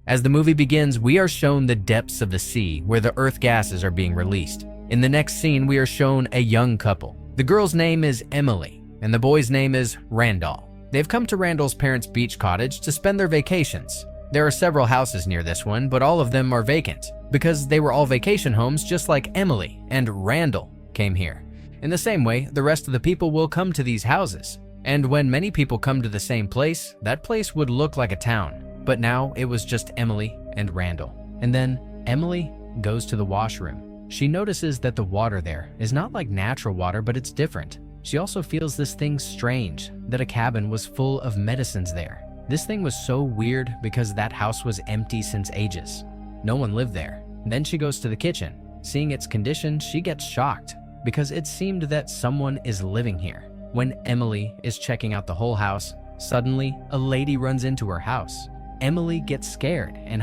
As the movie begins, we are shown the depths of the sea where the earth gases are being released. In the next scene, we are shown a young couple. The girl's name is Emily, and the boy's name is Randall. They've come to Randall's parents' beach cottage to spend their vacations. There are several houses near this one, but all of them are vacant, because they were all vacation homes just like Emily and Randall came here. In the same way, the rest of the people will come to these houses. And when many people come to the same place, that place would look like a town. But now it was just Emily and Randall. And then Emily goes to the washroom. She notices that the water there is not like natural water, but it's different. She also feels this thing strange, that a cabin was full of medicines there. This thing was so weird because that house was empty since ages. No one lived there. Then she goes to the kitchen. Seeing its condition, she gets shocked because it seemed that someone is living here. When Emily is checking out the whole house, suddenly a lady runs into her house. Emily gets scared and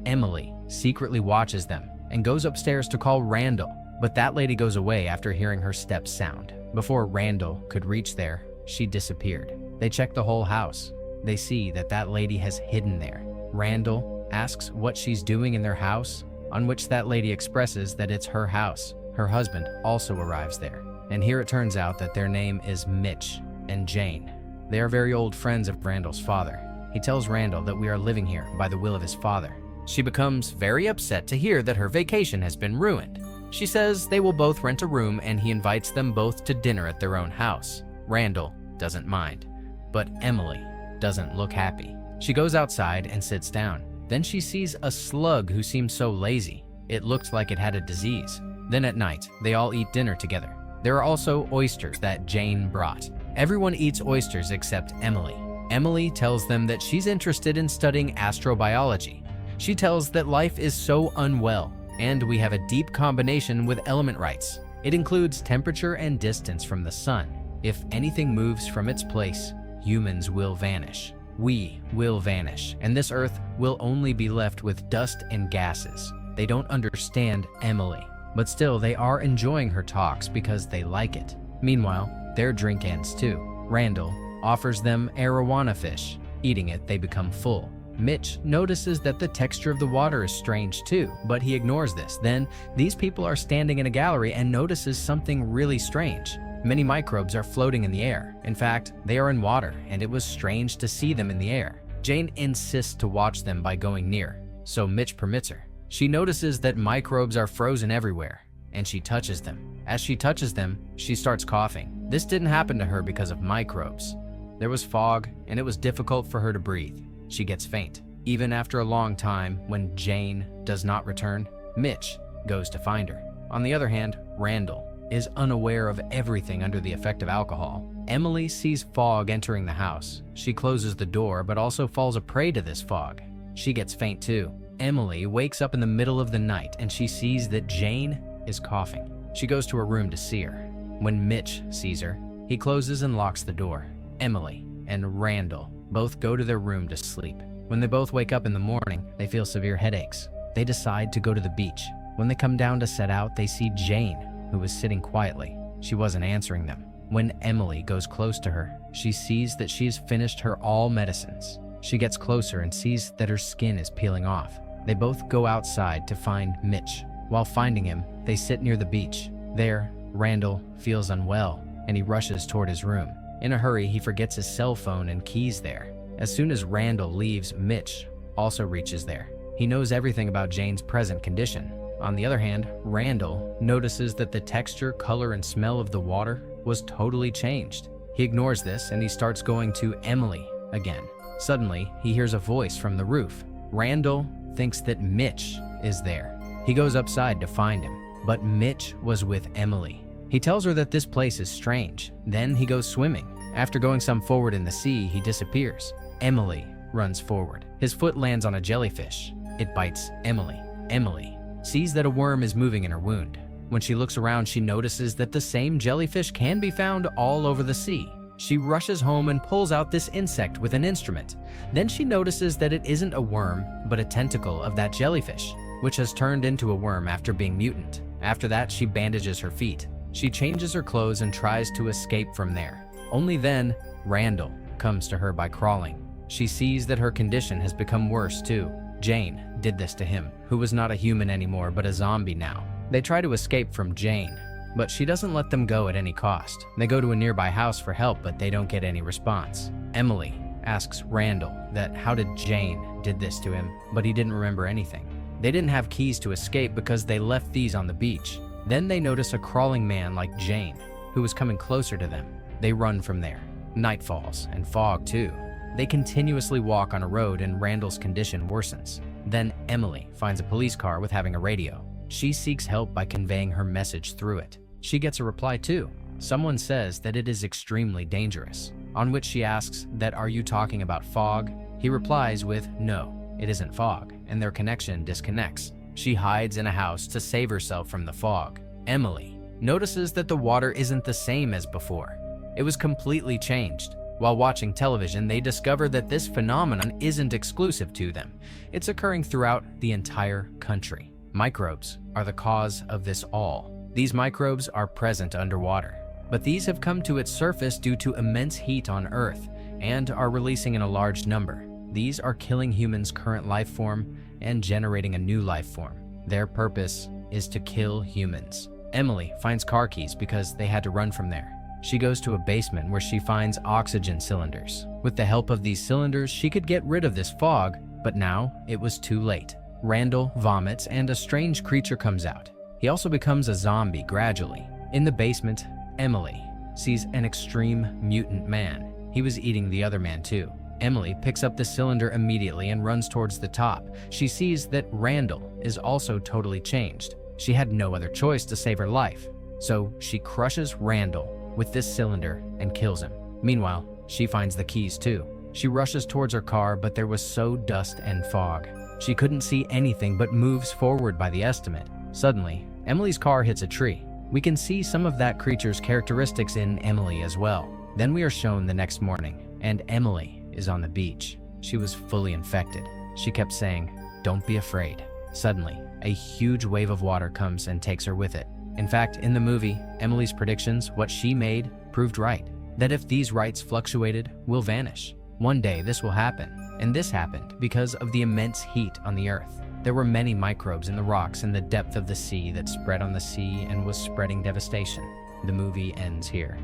Emily secretly watches them and goes upstairs to call Randall, but that lady goes away after hearing her steps sound. Before Randall could reach there, she disappeared. They check the whole house. They see that that lady has hidden there. Randall asks what she's doing in their house, on which that lady expresses that it's her house. Her husband also arrives there. And here it turns out that their name is Mitch and Jane. They are very old friends of Randall's father. He tells Randall that we are living here by the will of his father. She becomes very upset to hear that her vacation has been ruined. She says they will both rent a room and he invites them both to dinner at their own house. Randall doesn't mind, but Emily doesn't look happy. She goes outside and sits down. Then she sees a slug who seems so lazy. It looked like it had a disease. Then at night, they all eat dinner together. There are also oysters that Jane brought. Everyone eats oysters except Emily. Emily tells them that she's interested in studying astrobiology. She tells that life is so unwell, and we have a deep combination with element rights. It includes temperature and distance from the sun. If anything moves from its place, humans will vanish. We will vanish, and this earth will only be left with dust and gases. They don't understand Emily, but still they are enjoying her talks because they like it. Meanwhile, their drink ends too. Randall offers them arowana fish. Eating it, they become full. Mitch notices that the texture of the water is strange too, but he ignores this. Then, these people are standing in a gallery and notices something really strange. Many microbes are floating in the air. In fact, they are in water, and it was strange to see them in the air. Jane insists to watch them by going near, so Mitch permits her. She notices that microbes are frozen everywhere, and she touches them. As she touches them, she starts coughing. This didn't happen to her because of microbes. There was fog, and it was difficult for her to breathe. She gets faint. Even after a long time, when Jane does not return, Mitch goes to find her. On the other hand, Randall is unaware of everything under the effect of alcohol. Emily sees fog entering the house. She closes the door, but also falls a prey to this fog. She gets faint too. Emily wakes up in the middle of the night and she sees that Jane is coughing. She goes to her room to see her. When Mitch sees her, he closes and locks the door. Emily and Randall both go to their room to sleep. When they both wake up in the morning, they feel severe headaches. They decide to go to the beach. When they come down to set out, they see Jane, who was sitting quietly. She wasn't answering them. When Emily goes close to her, she sees that she has finished her all medicines. She gets closer and sees that her skin is peeling off. They both go outside to find Mitch. While finding him, they sit near the beach. There, Randall feels unwell, and he rushes toward his room. In a hurry, he forgets his cell phone and keys there. As soon as Randall leaves, Mitch also reaches there. He knows everything about Jane's present condition. On the other hand, Randall notices that the texture, color, and smell of the water was totally changed. He ignores this and he starts going to Emily again. Suddenly, he hears a voice from the roof. Randall thinks that Mitch is there. He goes upside to find him, but Mitch was with Emily. He tells her that this place is strange. Then he goes swimming. After going some forward in the sea, he disappears. Emily runs forward. His foot lands on a jellyfish. It bites Emily. Emily sees that a worm is moving in her wound. When she looks around, she notices that the same jellyfish can be found all over the sea. She rushes home and pulls out this insect with an instrument. Then she notices that it isn't a worm, but a tentacle of that jellyfish, which has turned into a worm after being mutant. After that, she bandages her feet. She changes her clothes and tries to escape from there. Only then, Randall comes to her by crawling. She sees that her condition has become worse too. Jane did this to him, who was not a human anymore but a zombie now. They try to escape from Jane, but she doesn't let them go at any cost. They go to a nearby house for help, but they don't get any response. Emily asks Randall that how did Jane did this to him, but he didn't remember anything. They didn't have keys to escape because they left these on the beach. Then they notice a crawling man like Jane, who was coming closer to them. They run from there. Night falls, and fog too. They continuously walk on a road and Randall's condition worsens. Then Emily finds a police car with having a radio. She seeks help by conveying her message through it. She gets a reply too. Someone says that it is extremely dangerous, on which she asks that are you talking about fog? He replies with no, it isn't fog, and their connection disconnects. She hides in a house to save herself from the fog. Emily notices that the water isn't the same as before. It was completely changed. While watching television, they discover that this phenomenon isn't exclusive to them. It's occurring throughout the entire country. Microbes are the cause of this all. These microbes are present underwater, but these have come to its surface due to immense heat on Earth and are releasing in a large number. These are killing humans' current life form and generating a new life form. Their purpose is to kill humans. Emily finds car keys because they had to run from there. She goes to a basement where she finds oxygen cylinders. With the help of these cylinders, she could get rid of this fog, but now it was too late. Randall vomits and a strange creature comes out. He also becomes a zombie gradually. In the basement, Emily sees an extreme mutant man. He was eating the other man too. Emily picks up the cylinder immediately and runs towards the top. She sees that Randall is also totally changed. She had no other choice to save her life, so she crushes Randall with this cylinder and kills him. Meanwhile, she finds the keys too. She rushes towards her car, but there was so dust and fog. She couldn't see anything but moves forward by the estimate. Suddenly, Emily's car hits a tree. We can see some of that creature's characteristics in Emily as well. Then we are shown the next morning, and Emily is on the beach. She was fully infected. She kept saying, "Don't be afraid." Suddenly, a huge wave of water comes and takes her with it. In fact, in the movie, Emily's predictions, what she made, proved right. That if these rights fluctuated, will vanish. One day this will happen. And this happened because of the immense heat on the Earth. There were many microbes in the rocks in the depth of the sea that spread on the sea and was spreading devastation. The movie ends here.